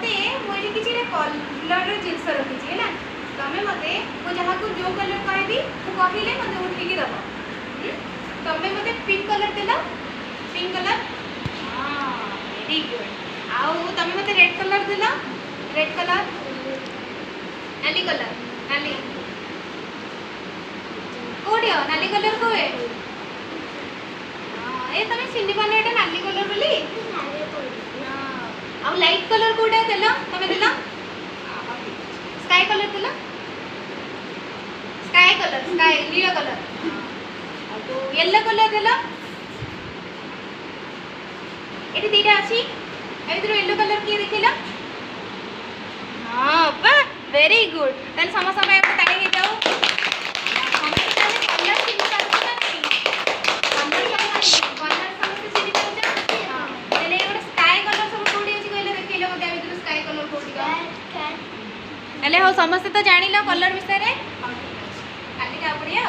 मते मुझे किसी कलर जिनस रखी है तमें मते मु जहाँ को जो कलर कहबी मु कहले मते उठिकी दब तमें मते पिंक कलर देला पिंक कलर हाँ वेरी गुड आउ तमें मते रेड कलर देला रेड कलर नाली कलर नाली कोडियो नाली कलर को है ए तमें सिंधी पाने एटा नाली कलर बोली अब लाइट कलर कोडा देला तमें देला स्काई कलर देला स्काई कलर स्काई नीला कलर अब येलो कलर देला एटी दीटा अछि एथरो येलो कलर के देखिला हां बा वेरी गुड तन समस्त में ताली हे जाओ हम ताले कलर चिनी पारछ ना नहीं कलर समस्त चिनी पारछ हां तेले एगो स्काई कलर सब कोडी अछि कहले देखिले मते एथरो स्काई कलर कोडी का एले हो समस्त तो जानिलो कलर विषय रे काली का पड़िया